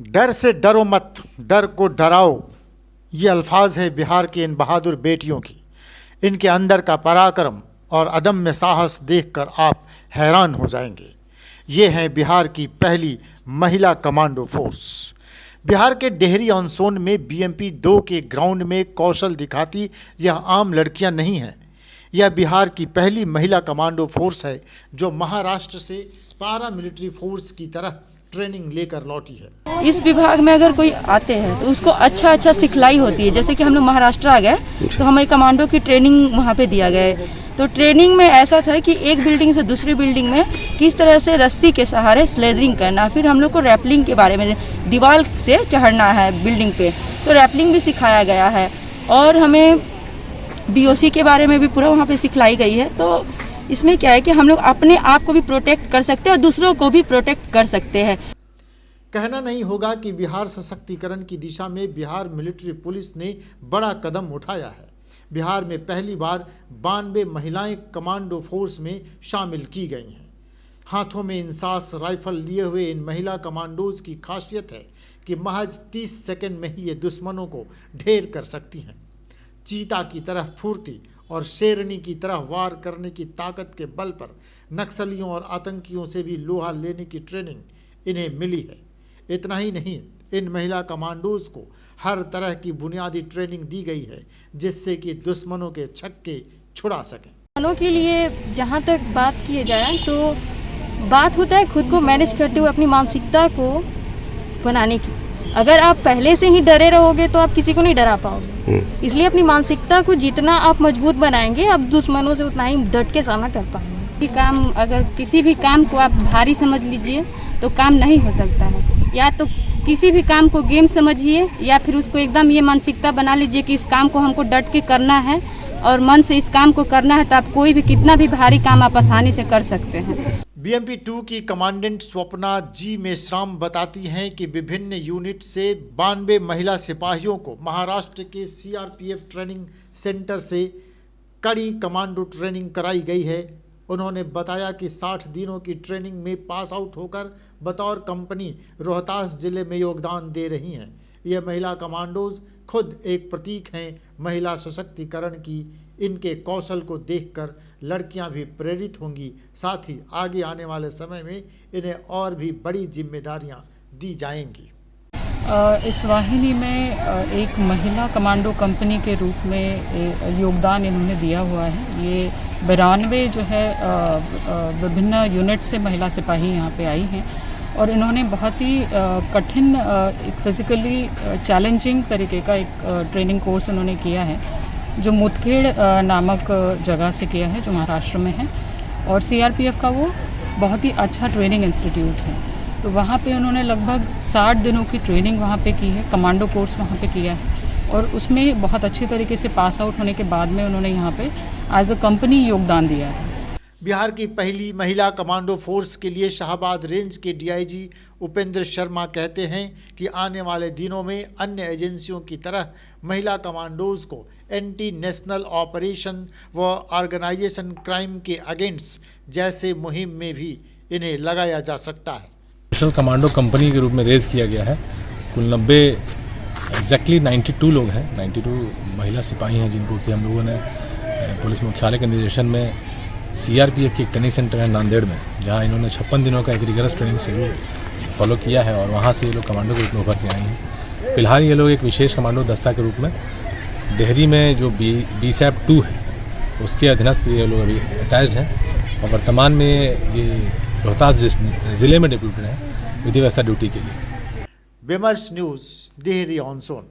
डर से डरो मत, डर को डराओ, ये अल्फाज है बिहार की इन बहादुर बेटियों की। इनके अंदर का पराक्रम और अदम्य साहस देखकर आप हैरान हो जाएंगे। ये हैं बिहार की पहली महिला कमांडो फोर्स। बिहार के डेहरी ऑन सोन में BMP 2 के ग्राउंड में कौशल दिखाती यह आम लड़कियां नहीं हैं। यह बिहार की पहली महिला कमांडो फोर्स है जो महाराष्ट्र से पारा मिलिट्री फोर्स की तरह ट्रेनिंग लेकर लौटी है। इस विभाग में अगर कोई आते हैं तो उसको अच्छा सिखलाई होती है। जैसे कि हम लोग महाराष्ट्र आ गए तो हमें कमांडो की ट्रेनिंग वहाँ पे दिया गया है। तो ट्रेनिंग में ऐसा था कि एक बिल्डिंग से दूसरी बिल्डिंग में किस तरह से रस्सी के सहारे स्लेडरिंग करना, फिर हम लोग को रैपलिंग के बारे में, दीवार से चढ़ना है बिल्डिंग पे, तो रैपलिंग भी सिखाया गया है। और हमें BOC के बारे में भी पूरा वहाँ पे सिखलाई गई है। तो इसमें क्या है कि हम लोग अपने आप को भी प्रोटेक्ट कर सकते हैं और दूसरों को भी प्रोटेक्ट कर सकते हैं। कहना नहीं होगा कि बिहार सशक्तिकरण की दिशा में बिहार मिलिट्री पुलिस ने बड़ा कदम उठाया है। बिहार में पहली बार 92 महिलाएं कमांडो फोर्स में शामिल की गई हैं। हाथों में इंसास राइफल लिए हुए इन महिला कमांडोज की खासियत है कि महज 30 सेकंड में ही ये दुश्मनों को ढेर कर सकती हैं। चीता की तरह फुर्ती और शेरनी की तरह वार करने की ताकत के बल पर नक्सलियों और आतंकियों से भी लोहा लेने की ट्रेनिंग इन्हें मिली है। इतना ही नहीं, इन महिला कमांडोज को हर तरह की बुनियादी ट्रेनिंग दी गई है जिससे कि दुश्मनों के छक्के छुड़ा सकें। दुश्मनों के लिए जहाँ तक बात किए जाए तो बात होता है खुद को मैनेज करते हुए अपनी मानसिकता को बनाने की। अगर आप पहले से ही डरे रहोगे तो आप किसी को नहीं डरा पाओगे। इसलिए अपनी मानसिकता को जितना आप मजबूत बनाएंगे, आप दुश्मनों से उतना ही डट के सामना कर पाएंगे। काम, अगर किसी भी काम को आप भारी समझ लीजिए तो काम नहीं हो सकता है। या तो किसी भी काम को गेम समझिए या फिर उसको एकदम ये मानसिकता बना लीजिए कि इस काम को हमको डट के करना है और मन से इस काम को करना है, तो आप कोई भी कितना भी भारी काम आप आसानी से कर सकते हैं। BMP 2 की कमांडेंट स्वप्ना जी मेश्राम बताती हैं कि विभिन्न यूनिट से 92 महिला सिपाहियों को महाराष्ट्र के CRPF ट्रेनिंग सेंटर से कड़ी कमांडो ट्रेनिंग कराई गई है। उन्होंने बताया कि 60 दिनों की ट्रेनिंग में पास आउट होकर बतौर कंपनी रोहतास जिले में योगदान दे रही हैं। ये महिला कमांडोज खुद एक प्रतीक हैं महिला सशक्तिकरण की। इनके कौशल को देखकर लड़कियां भी प्रेरित होंगी। साथ ही आगे आने वाले समय में इन्हें और भी बड़ी जिम्मेदारियां दी जाएंगी। इस वाहिनी में एक महिला कमांडो कंपनी के रूप में योगदान इन्होंने दिया हुआ है। ये 92 जो है विभिन्न यूनिट से महिला सिपाही यहाँ पे आई हैं और इन्होंने बहुत ही कठिन एक फिज़िकली चैलेंजिंग तरीके का एक ट्रेनिंग कोर्स उन्होंने किया है जो मुदखेड़ नामक जगह से किया है जो महाराष्ट्र में है। और CRPF का वो बहुत ही अच्छा ट्रेनिंग इंस्टीट्यूट है। तो वहाँ पे उन्होंने लगभग 60 दिनों की ट्रेनिंग वहाँ पे की है, कमांडो कोर्स वहाँ पे किया है और उसमें बहुत अच्छी तरीके से पास आउट होने के बाद में उन्होंने यहाँ पे एज अ कंपनी योगदान दिया है। बिहार की पहली महिला कमांडो फोर्स के लिए शाहबाद रेंज के DIG उपेंद्र शर्मा कहते हैं कि आने वाले दिनों में अन्य एजेंसियों की तरह महिला कमांडोज को एंटी नेशनल ऑपरेशन व ऑर्गेनाइजेशन क्राइम के अगेंस्ट जैसे मुहिम में भी इन्हें लगाया जा सकता है। नेशनल कमांडो कंपनी के रूप में रेज किया गया है। कुल 92 लोग हैं, 92 महिला सिपाही हैं जिनको कि हम लोगों ने पुलिस मुख्यालय के निर्देशन में CRPF की एक ट्रेनिंग सेंटर है नांदेड़ में, जहां इन्होंने 56 दिनों का एक रिगरस ट्रेनिंग शेड्यूल फॉलो किया है और वहां से ये लोग कमांडो के रूप में उभर के आई हैं। फिलहाल ये लोग एक विशेष कमांडो दस्ता के रूप में डेहरी में जो BSAP 2 है उसके अधीनस्थ ये लोग अभी अटैच्ड हैं और वर्तमान में ये रोहतास जिले में डिप्यूटेड हैं विधि व्यवस्था ड्यूटी के लिए। विमर्श न्यूज़, डेहरी ऑन सोन।